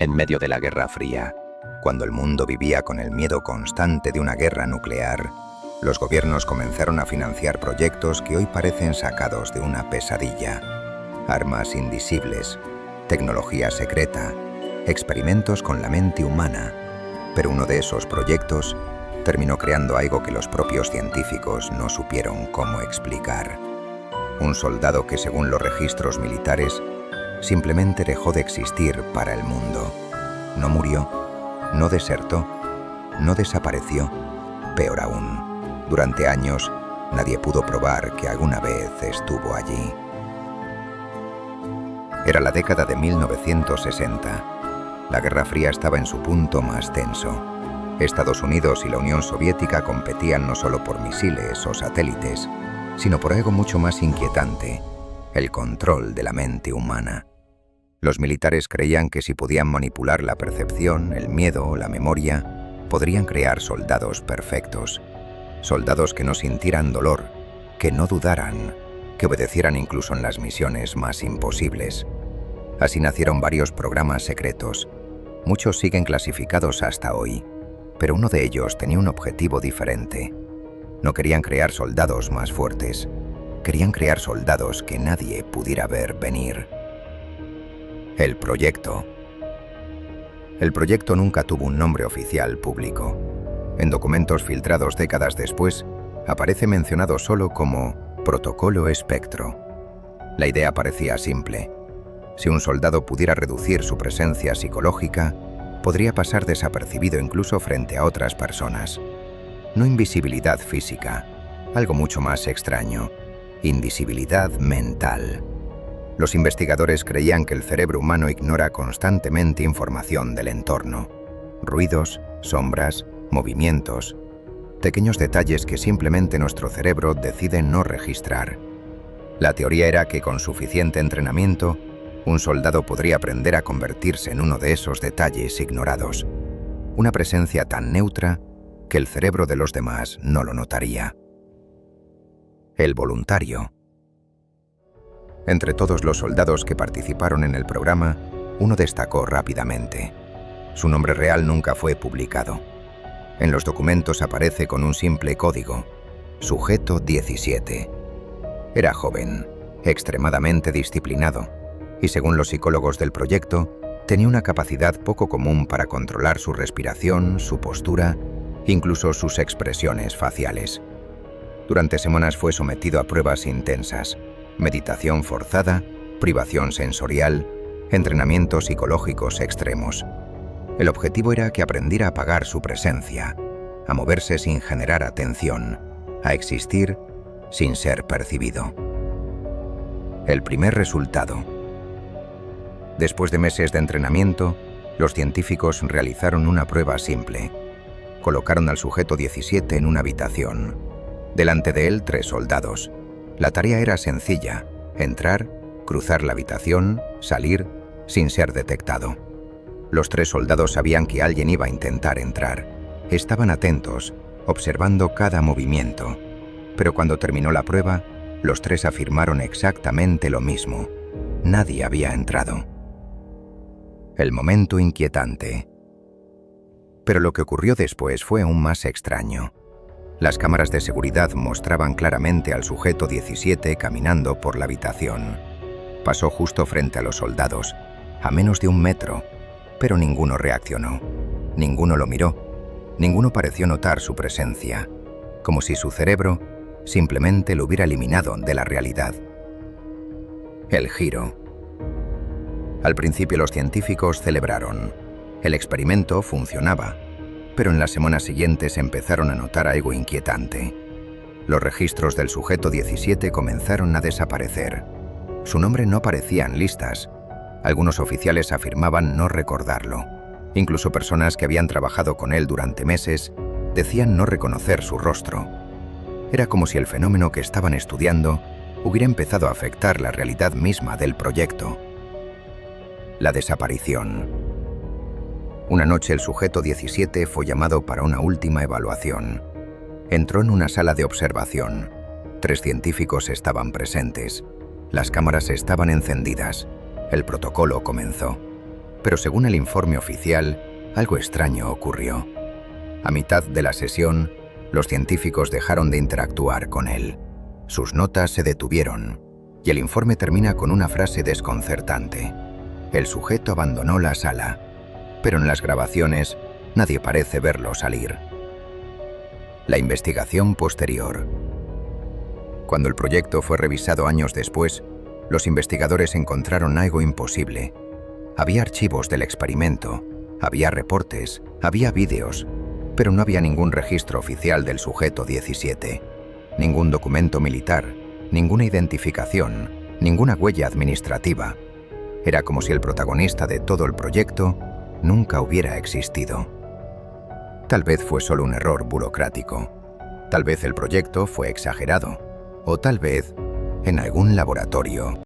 en medio de la Guerra Fría. Cuando el mundo vivía con el miedo constante de una guerra nuclear, los gobiernos comenzaron a financiar proyectos que hoy parecen sacados de una pesadilla. Armas invisibles, tecnología secreta, experimentos con la mente humana. Pero uno de esos proyectos terminó creando algo que los propios científicos no supieron cómo explicar. Un soldado que, según los registros militares, simplemente dejó de existir para el mundo. No murió, no desertó, no desapareció. Peor aún, durante años nadie pudo probar que alguna vez estuvo allí. Era la década de 1960. La Guerra Fría estaba en su punto más tenso. Estados Unidos y la Unión Soviética competían no solo por misiles o satélites, sino por algo mucho más inquietante: el control de la mente humana. Los militares creían que si podían manipular la percepción, el miedo o la memoria, podrían crear soldados perfectos. Soldados que no sintieran dolor, que no dudaran, que obedecieran incluso en las misiones más imposibles. Así nacieron varios programas secretos. Muchos siguen clasificados hasta hoy, pero uno de ellos tenía un objetivo diferente. No querían crear soldados más fuertes, querían crear soldados que nadie pudiera ver venir. El proyecto. El proyecto nunca tuvo un nombre oficial público. En documentos filtrados décadas después, aparece mencionado solo como Protocolo Espectro. La idea parecía simple. Si un soldado pudiera reducir su presencia psicológica, podría pasar desapercibido incluso frente a otras personas. No invisibilidad física, algo mucho más extraño: invisibilidad mental. Los investigadores creían que el cerebro humano ignora constantemente información del entorno. Ruidos, sombras, movimientos, pequeños detalles que simplemente nuestro cerebro decide no registrar. La teoría era que con suficiente entrenamiento, un soldado podría aprender a convertirse en uno de esos detalles ignorados. Una presencia tan neutra que el cerebro de los demás no lo notaría. El voluntario. Entre todos los soldados que participaron en el programa, uno destacó rápidamente. Su nombre real nunca fue publicado. En los documentos aparece con un simple código: Sujeto 17. Era joven, extremadamente disciplinado, y según los psicólogos del proyecto, tenía una capacidad poco común para controlar su respiración, su postura, incluso sus expresiones faciales. Durante semanas fue sometido a pruebas intensas: meditación forzada, privación sensorial, entrenamientos psicológicos extremos. El objetivo era que aprendiera a apagar su presencia, a moverse sin generar atención, a existir sin ser percibido. El primer resultado. Después de meses de entrenamiento, los científicos realizaron una prueba simple. Colocaron al sujeto 17 en una habitación. Delante de él 3 soldados. La tarea era sencilla: entrar, cruzar la habitación, salir, sin ser detectado. Los 3 soldados sabían que alguien iba a intentar entrar. Estaban atentos, observando cada movimiento. Pero cuando terminó la prueba, los 3 afirmaron exactamente lo mismo: nadie había entrado. El momento inquietante. Pero lo que ocurrió después fue aún más extraño. Las cámaras de seguridad mostraban claramente al sujeto 17 caminando por la habitación. Pasó justo frente a los soldados, a menos de 1 metro, pero ninguno reaccionó. Ninguno lo miró. Ninguno pareció notar su presencia, como si su cerebro simplemente lo hubiera eliminado de la realidad. El giro. Al principio los científicos celebraron. El experimento funcionaba, pero en las semanas siguientes empezaron a notar algo inquietante. Los registros del sujeto 17 comenzaron a desaparecer. Su nombre no aparecía en listas. Algunos oficiales afirmaban no recordarlo. Incluso personas que habían trabajado con él durante meses decían no reconocer su rostro. Era como si el fenómeno que estaban estudiando hubiera empezado a afectar la realidad misma del proyecto. La desaparición. Una noche el sujeto 17 fue llamado para una última evaluación. Entró en una sala de observación. 3 científicos estaban presentes. Las cámaras estaban encendidas. El protocolo comenzó. Pero según el informe oficial, algo extraño ocurrió. A mitad de la sesión, los científicos dejaron de interactuar con él. Sus notas se detuvieron, y el informe termina con una frase desconcertante. El sujeto abandonó la sala, pero en las grabaciones nadie parece verlo salir. La investigación posterior. Cuando el proyecto fue revisado años después, los investigadores encontraron algo imposible. Había archivos del experimento, había reportes, había vídeos, pero no había ningún registro oficial del sujeto 17, ningún documento militar, ninguna identificación, ninguna huella administrativa. Era como si el protagonista de todo el proyecto nunca hubiera existido. Tal vez fue solo un error burocrático, tal vez el proyecto fue exagerado, o tal vez en algún laboratorio